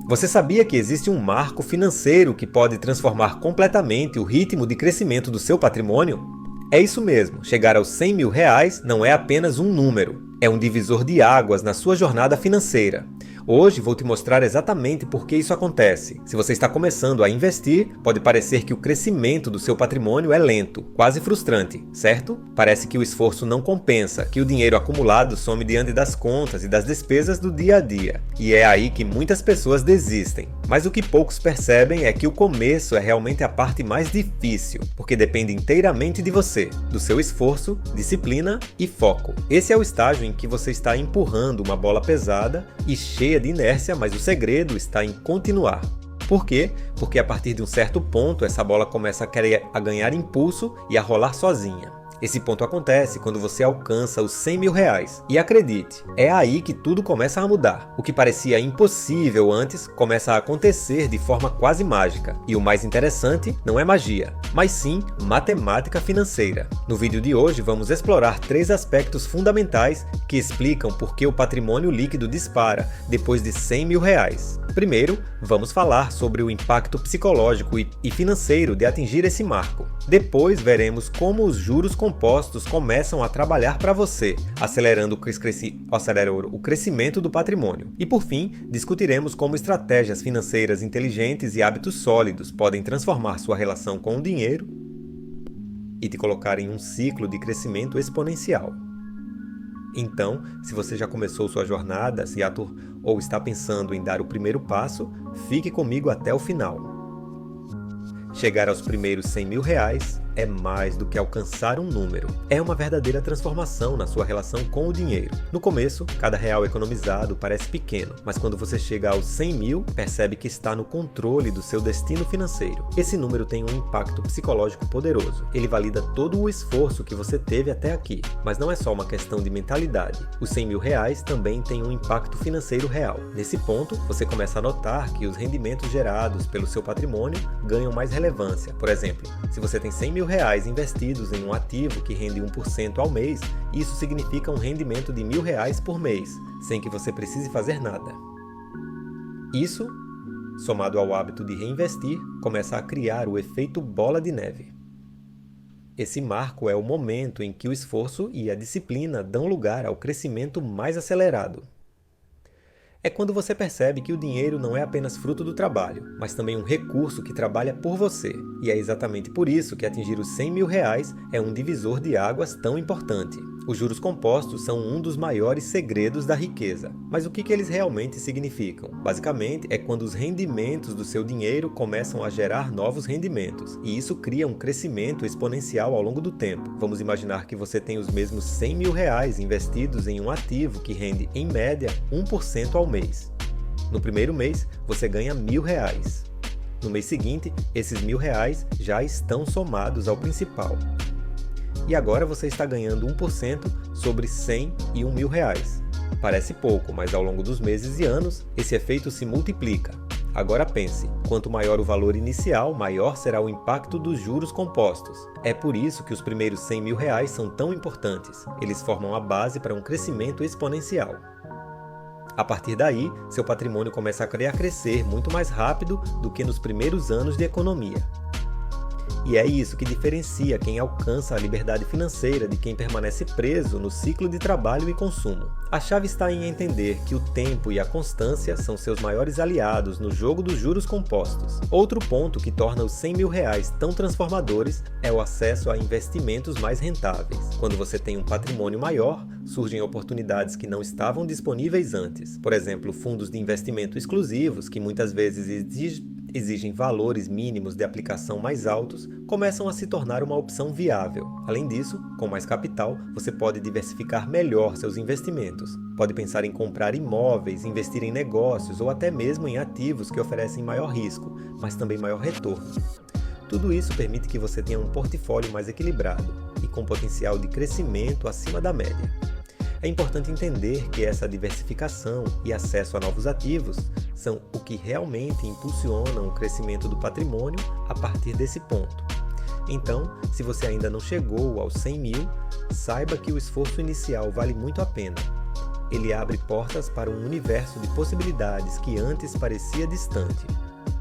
Você sabia que existe um marco financeiro que pode transformar completamente o ritmo de crescimento do seu patrimônio? É isso mesmo, chegar aos R$ 100.000 não é apenas um número, é um divisor de águas na sua jornada financeira. Hoje vou te mostrar exatamente por que isso acontece. Se você está começando a investir, pode parecer que o crescimento do seu patrimônio é lento, quase frustrante, certo? Parece que o esforço não compensa, que o dinheiro acumulado some diante das contas e das despesas do dia a dia. E é aí que muitas pessoas desistem. Mas o que poucos percebem é que o começo é realmente a parte mais difícil, porque depende inteiramente de você, do seu esforço, disciplina e foco. Esse é o estágio em que você está empurrando uma bola pesada e cheia de inércia, mas o segredo está em continuar. Por quê? Porque a partir de um certo ponto essa bola começa a ganhar impulso e a rolar sozinha. Esse ponto acontece quando você alcança os R$ 100.000. E acredite, é aí que tudo começa a mudar. O que parecia impossível antes começa a acontecer de forma quase mágica. E o mais interessante não é magia, mas sim matemática financeira. No vídeo de hoje vamos explorar 3 aspectos fundamentais que explicam por que o patrimônio líquido dispara depois de R$ 100.000. Primeiro, vamos falar sobre o impacto psicológico e financeiro de atingir esse marco. Depois veremos como os juros compostos começam a trabalhar para você, acelerando o crescimento do patrimônio. E por fim, discutiremos como estratégias financeiras inteligentes e hábitos sólidos podem transformar sua relação com o dinheiro e te colocar em um ciclo de crescimento exponencial. Então, se você já começou sua jornada, ou está pensando em dar o primeiro passo, fique comigo até o final. Chegar aos primeiros R$ 100.000 é mais do que alcançar um número. É uma verdadeira transformação na sua relação com o dinheiro. No começo, cada real economizado parece pequeno, mas quando você chega aos 100 mil, percebe que está no controle do seu destino financeiro. Esse número tem um impacto psicológico poderoso. Ele valida todo o esforço que você teve até aqui. Mas não é só uma questão de mentalidade. Os R$ 100.000 também têm um impacto financeiro real. Nesse ponto, você começa a notar que os rendimentos gerados pelo seu patrimônio ganham mais relevância. Por exemplo, se você tem R$ 100.000 investidos em um ativo que rende 1% ao mês, isso significa um rendimento de R$ 1.000 por mês, sem que você precise fazer nada. Isso, somado ao hábito de reinvestir, começa a criar o efeito bola de neve. Esse marco é o momento em que o esforço e a disciplina dão lugar ao crescimento mais acelerado. É quando você percebe que o dinheiro não é apenas fruto do trabalho, mas também um recurso que trabalha por você. E é exatamente por isso que atingir os R$ 100.000 é um divisor de águas tão importante. Os juros compostos são um dos maiores segredos da riqueza. Mas o que eles realmente significam? Basicamente, é quando os rendimentos do seu dinheiro começam a gerar novos rendimentos. E isso cria um crescimento exponencial ao longo do tempo. Vamos imaginar que você tem os mesmos R$ 100.000 investidos em um ativo que rende, em média, 1% ao mês. No primeiro mês, você ganha R$ 1.000. No mês seguinte, esses R$ 1.000 já estão somados ao principal. E agora você está ganhando 1% sobre 100 e R$ 1.000. Parece pouco, mas ao longo dos meses e anos, esse efeito se multiplica. Agora pense, quanto maior o valor inicial, maior será o impacto dos juros compostos. É por isso que os primeiros R$ 100.000 são tão importantes. Eles formam a base para um crescimento exponencial. A partir daí, seu patrimônio começa a crescer muito mais rápido do que nos primeiros anos de economia. E é isso que diferencia quem alcança a liberdade financeira de quem permanece preso no ciclo de trabalho e consumo. A chave está em entender que o tempo e a constância são seus maiores aliados no jogo dos juros compostos. Outro ponto que torna os R$ 100.000 tão transformadores é o acesso a investimentos mais rentáveis. Quando você tem um patrimônio maior, surgem oportunidades que não estavam disponíveis antes. Por exemplo, fundos de investimento exclusivos, que muitas vezes exigem valores mínimos de aplicação mais altos, começam a se tornar uma opção viável. Além disso, com mais capital, você pode diversificar melhor seus investimentos. Pode pensar em comprar imóveis, investir em negócios ou até mesmo em ativos que oferecem maior risco, mas também maior retorno. Tudo isso permite que você tenha um portfólio mais equilibrado e com potencial de crescimento acima da média. É importante entender que essa diversificação e acesso a novos ativos são o que realmente impulsionam o crescimento do patrimônio a partir desse ponto. Então, se você ainda não chegou aos 100 mil, saiba que o esforço inicial vale muito a pena. ele abre portas para um universo de possibilidades que antes parecia distante.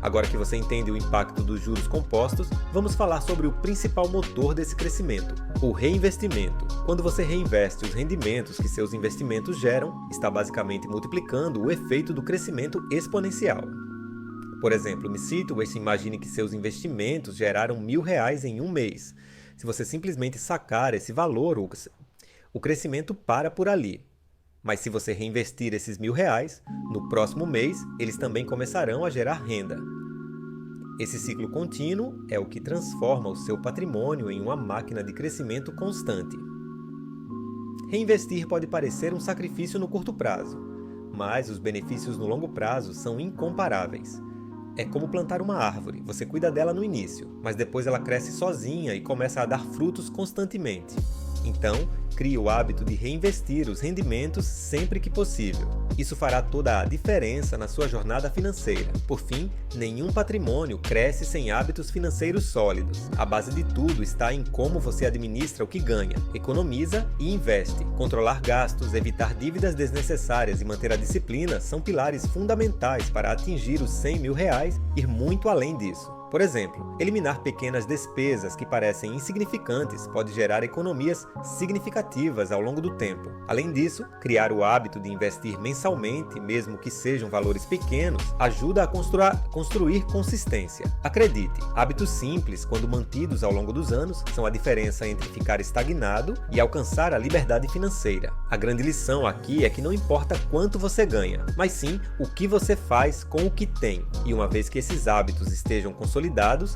Agora que você entende o impacto dos juros compostos, vamos falar sobre o principal motor desse crescimento, o reinvestimento. Quando você reinveste os rendimentos que seus investimentos geram, está basicamente multiplicando o efeito do crescimento exponencial. Por exemplo, me cito e se imagine que seus investimentos geraram R$1.000 em um mês. Se você simplesmente sacar esse valor, o crescimento para por ali. Mas se você reinvestir esses R$1.000, no próximo mês eles também começarão a gerar renda. Esse ciclo contínuo é o que transforma o seu patrimônio em uma máquina de crescimento constante. Reinvestir pode parecer um sacrifício no curto prazo, mas os benefícios no longo prazo são incomparáveis. É como plantar uma árvore, você cuida dela no início, mas depois ela cresce sozinha e começa a dar frutos constantemente. Então, crie o hábito de reinvestir os rendimentos sempre que possível. Isso fará toda a diferença na sua jornada financeira. Por fim, nenhum patrimônio cresce sem hábitos financeiros sólidos. A base de tudo está em como você administra o que ganha, economiza e investe. Controlar gastos, evitar dívidas desnecessárias e manter a disciplina são pilares fundamentais para atingir os R$100.000 e ir muito além disso. Por exemplo, eliminar pequenas despesas que parecem insignificantes pode gerar economias significativas ao longo do tempo. Além disso, criar o hábito de investir mensalmente, mesmo que sejam valores pequenos, ajuda a construir consistência. Acredite, hábitos simples, quando mantidos ao longo dos anos, são a diferença entre ficar estagnado e alcançar a liberdade financeira. A grande lição aqui é que não importa quanto você ganha, mas sim o que você faz com o que tem. E uma vez que esses hábitos estejam consolidados,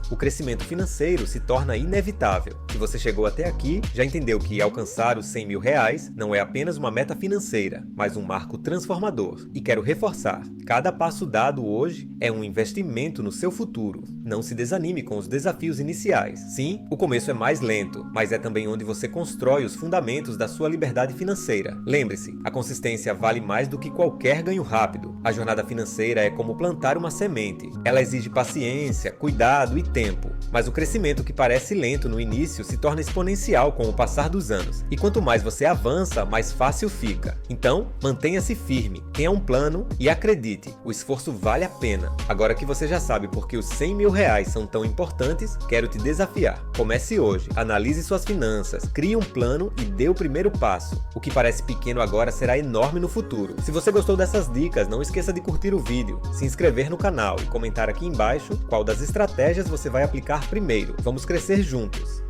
o crescimento financeiro se torna inevitável. Se você chegou até aqui, já entendeu que alcançar os R$100.000 não é apenas uma meta financeira, mas um marco transformador. E quero reforçar, cada passo dado hoje é um investimento no seu futuro. Não se desanime com os desafios iniciais. Sim, o começo é mais lento, mas é também onde você constrói os fundamentos da sua liberdade financeira. Lembre-se, a consistência vale mais do que qualquer ganho rápido. A jornada financeira é como plantar uma semente. Ela exige paciência, cuidado e tempo, mas o crescimento que parece lento no início se torna exponencial com o passar dos anos. E quanto mais você avança, mais fácil fica. Então, mantenha-se firme, tenha um plano e acredite, o esforço vale a pena. Agora que você já sabe por que os R$100.000 são tão importantes, quero te desafiar. Comece hoje, analise suas finanças, crie um plano e dê o primeiro passo. O que parece pequeno agora será enorme no futuro. Se você gostou dessas dicas, não esqueça de curtir o vídeo, se inscrever no canal e comentar aqui embaixo qual das estratégias você vai aplicar primeiro. Vamos crescer juntos!